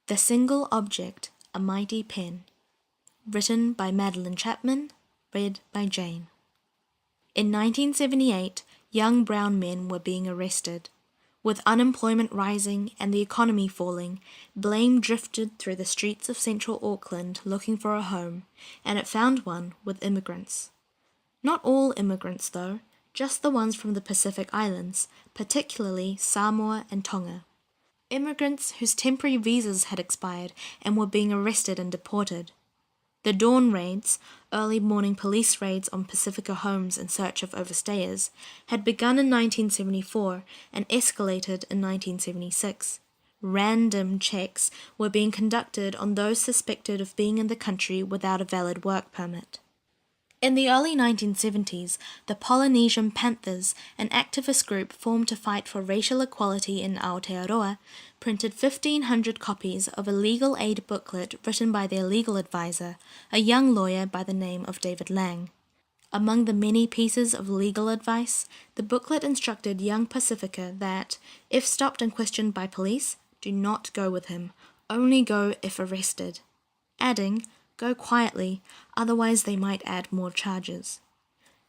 The Single Object, A Mighty Pen. Written by Madeline Chapman, read by Jane. In 1978, young brown men were being arrested. With unemployment rising and the economy falling, blame drifted through the streets of central Auckland looking for a home, and it found one with immigrants. Not all immigrants, though, just the ones from the Pacific Islands, particularly Samoa and Tonga. Immigrants whose temporary visas had expired and were being arrested and deported. The dawn raids, early morning police raids on Pacifica homes in search of overstayers, had begun in 1974 and escalated in 1976. Random checks were being conducted on those suspected of being in the country without a valid work permit. In the early 1970s, the Polynesian Panthers, an activist group formed to fight for racial equality in Aotearoa, printed 1,500 copies of a legal aid booklet written by their legal advisor, a young lawyer by the name of David Lang. Among the many pieces of legal advice, the booklet instructed young Pacifica that, if stopped and questioned by police, do not go with him, only go if arrested, adding, go quietly, otherwise they might add more charges.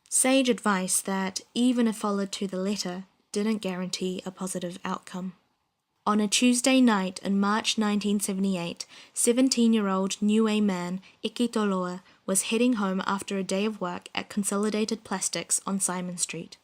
Sage advice that, even if followed to the letter, didn't guarantee a positive outcome. On a Tuesday night in March 1978, 17-year-old Niue man Ike Toloa was heading home after a day of work at Consolidated Plastics on Simon Street.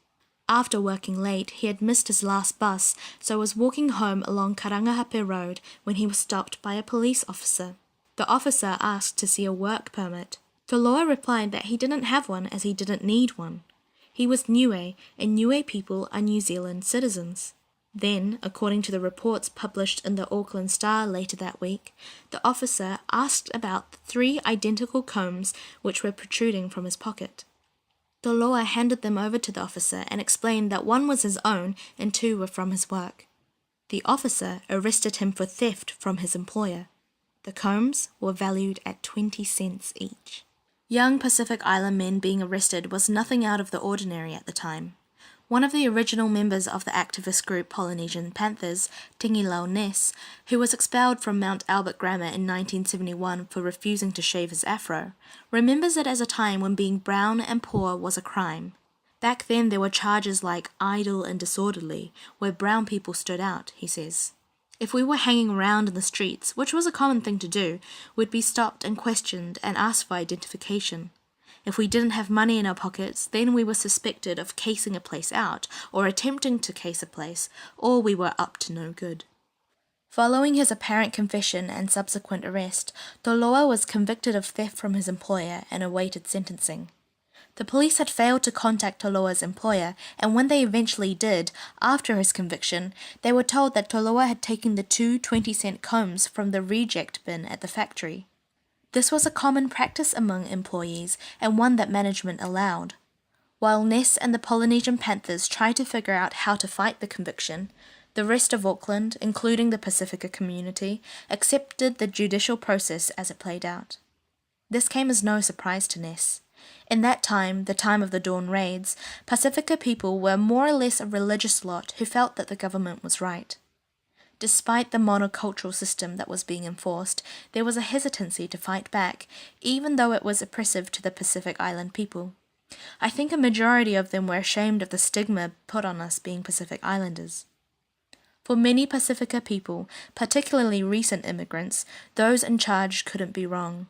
After working late, he had missed his last bus, so was walking home along Karangahape Road when he was stopped by a police officer. The officer asked to see a work permit. Toloa replied that he didn't have one as he didn't need one. He was Niue, and Niue people are New Zealand citizens. Then, according to the reports published in the Auckland Star later that week, the officer asked about the 3 identical combs which were protruding from his pocket. Toloa handed them over to the officer and explained that one was his own and 2 were from his work. The officer arrested him for theft from his employer. The combs were valued at 20 cents each. Young Pacific Island men being arrested was nothing out of the ordinary at the time. One of the original members of the activist group Polynesian Panthers, Tingilau Ness, who was expelled from Mount Albert Grammar in 1971 for refusing to shave his afro, remembers it as a time when being brown and poor was a crime. Back then there were charges like idle and disorderly, where brown people stood out, he says. If we were hanging around in the streets, which was a common thing to do, we'd be stopped and questioned and asked for identification. If we didn't have money in our pockets, then we were suspected of casing a place out, or attempting to case a place, or we were up to no good. Following his apparent confession and subsequent arrest, Toloa was convicted of theft from his employer and awaited sentencing. The police had failed to contact Toloa's employer, and when they eventually did, after his conviction, they were told that Toloa had taken the 2 20-cent combs from the reject bin at the factory. This was a common practice among employees, and one that management allowed. While Ness and the Polynesian Panthers tried to figure out how to fight the conviction, the rest of Auckland, including the Pacifica community, accepted the judicial process as it played out. This came as no surprise to Ness. In that time, the time of the Dawn Raids, Pacifica people were more or less a religious lot who felt that the government was right. Despite the monocultural system that was being enforced, there was a hesitancy to fight back, even though it was oppressive to the Pacific Island people. I think a majority of them were ashamed of the stigma put on us being Pacific Islanders. For many Pacifica people, particularly recent immigrants, those in charge couldn't be wrong.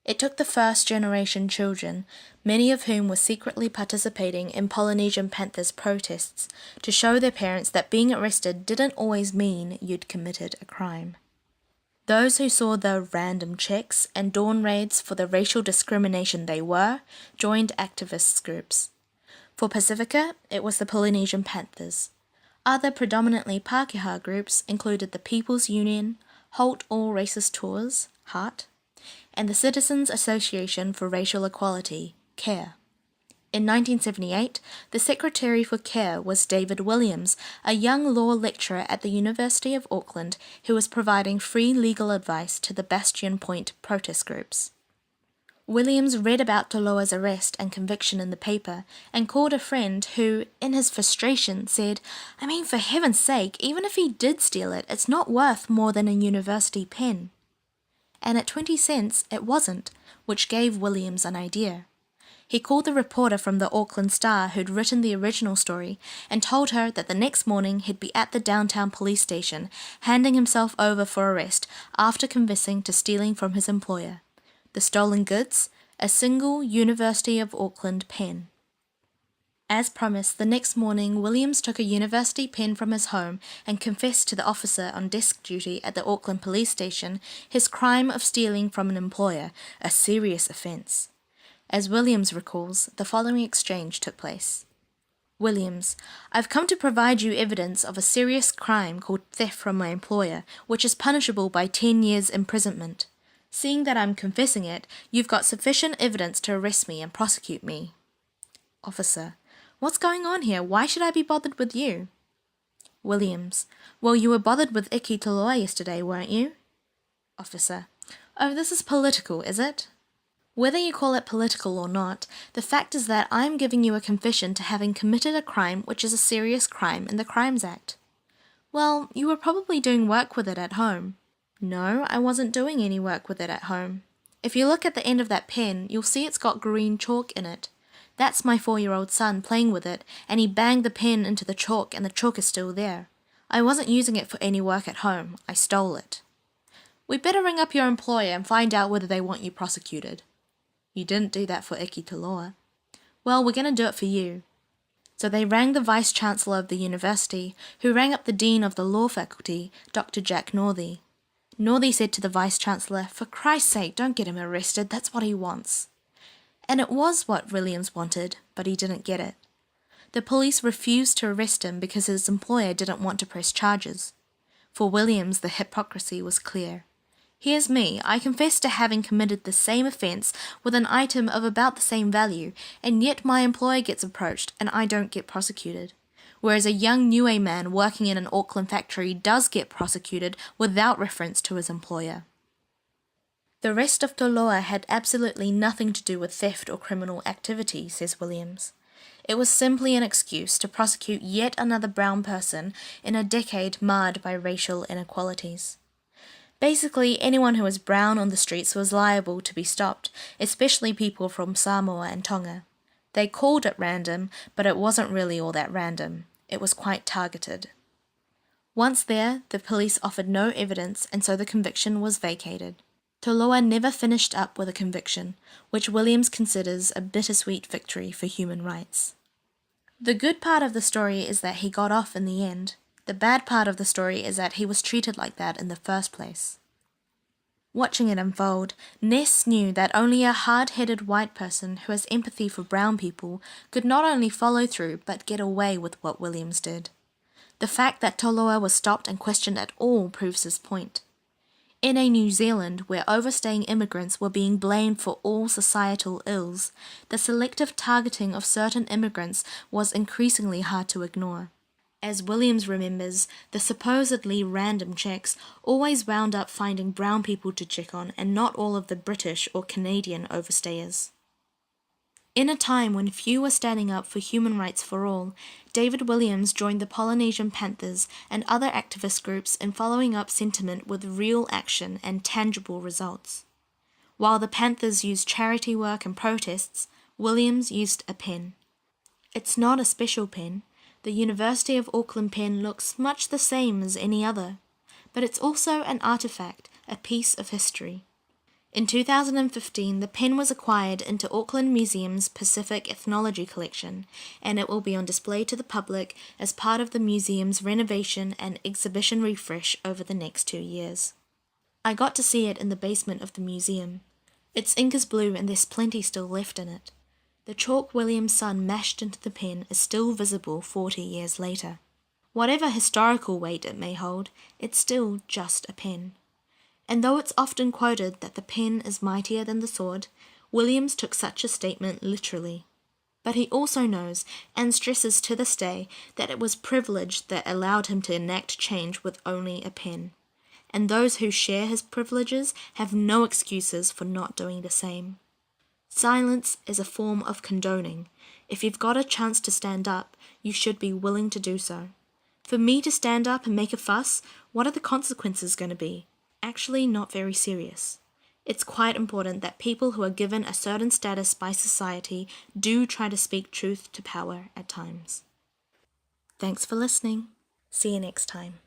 It took the first-generation children, many of whom were secretly participating in Polynesian Panthers protests, to show their parents that being arrested didn't always mean you'd committed a crime. Those who saw the random checks and dawn raids for the racial discrimination they were, joined activist groups. For Pacifica, it was the Polynesian Panthers. Other predominantly Pākehā groups included the People's Union, Halt All Racist Tours, HART, and the Citizens Association for Racial Equality, CARE. In 1978, the Secretary for CARE was David Williams, a young law lecturer at the University of Auckland who was providing free legal advice to the Bastion Point protest groups. Williams read about Toloa's arrest and conviction in the paper and called a friend who, in his frustration, said, "I mean, for heaven's sake, even if he did steal it, it's not worth more than a university pen." And at 20 cents, it wasn't, which gave Williams an idea. He called the reporter from the Auckland Star who'd written the original story and told her that the next morning he'd be at the downtown police station, handing himself over for arrest after confessing to stealing from his employer. The stolen goods, a single University of Auckland pen. As promised, the next morning, Williams took a university pen from his home and confessed to the officer on desk duty at the Auckland police station his crime of stealing from an employer, a serious offence. As Williams recalls, the following exchange took place. Williams: "I've come to provide you evidence of a serious crime called theft from my employer, which is punishable by 10 years imprisonment. Seeing that I'm confessing it, you've got sufficient evidence to arrest me and prosecute me." Officer: "What's going on here? Why should I be bothered with you?" Williams: "Well, you were bothered with Iki Toloa yesterday, weren't you?" Officer: "Oh, this is political, is it?" Whether you call it political or not, the fact is that I am giving you a confession to having committed a crime which is a serious crime in the Crimes Act. Well, you were probably doing work with it at home. No, I wasn't doing any work with it at home. If you look at the end of that pen, you'll see it's got green chalk in it. That's my 4-year-old son playing with it, and he banged the pen into the chalk and the chalk is still there. I wasn't using it for any work at home. I stole it. We'd better ring up your employer and find out whether they want you prosecuted. You didn't do that for Iki Toloa. Well, we're going to do it for you. So they rang the Vice-Chancellor of the university, who rang up the Dean of the Law Faculty, Dr. Jack Northey. Northey said to the Vice-Chancellor, "For Christ's sake, don't get him arrested, that's what he wants." And it was what Williams wanted, but he didn't get it. The police refused to arrest him because his employer didn't want to press charges. For Williams, the hypocrisy was clear. Here's me, I confess to having committed the same offence with an item of about the same value, and yet my employer gets approached and I don't get prosecuted. Whereas a young Niue man working in an Auckland factory does get prosecuted without reference to his employer. The arrest of Toloa had absolutely nothing to do with theft or criminal activity, says Williams. It was simply an excuse to prosecute yet another brown person in a decade marred by racial inequalities. Basically, anyone who was brown on the streets was liable to be stopped, especially people from Samoa and Tonga. They called it random, but it wasn't really all that random. It was quite targeted. Once there, the police offered no evidence, and so the conviction was vacated. Toloa never finished up with a conviction, which Williams considers a bittersweet victory for human rights. The good part of the story is that he got off in the end. The bad part of the story is that he was treated like that in the first place. Watching it unfold, Ness knew that only a hard-headed white person who has empathy for brown people could not only follow through but get away with what Williams did. The fact that Toloa was stopped and questioned at all proves his point. In a New Zealand where overstaying immigrants were being blamed for all societal ills, the selective targeting of certain immigrants was increasingly hard to ignore. As Williams remembers, the supposedly random checks always wound up finding brown people to check on and not all of the British or Canadian overstayers. In a time when few were standing up for human rights for all, David Williams joined the Polynesian Panthers and other activist groups in following up sentiment with real action and tangible results. While the Panthers used charity work and protests, Williams used a pen. It's not a special pen. The University of Auckland pen looks much the same as any other, but it's also an artifact, a piece of history. In 2015, the pen was acquired into Auckland Museum's Pacific Ethnology collection, and it will be on display to the public as part of the museum's renovation and exhibition refresh over the next 2 years. I got to see it in the basement of the museum. Its ink is blue and there's plenty still left in it. The chalk William's son mashed into the pen is still visible 40 years later. Whatever historical weight it may hold, it's still just a pen. And though it's often quoted that the pen is mightier than the sword, Williams took such a statement literally. But he also knows, and stresses to this day, that it was privilege that allowed him to enact change with only a pen. And those who share his privileges have no excuses for not doing the same. Silence is a form of condoning. If you've got a chance to stand up, you should be willing to do so. For me to stand up and make a fuss, what are the consequences going to be? Actually, not very serious. It's quite important that people who are given a certain status by society do try to speak truth to power at times. Thanks for listening. See you next time.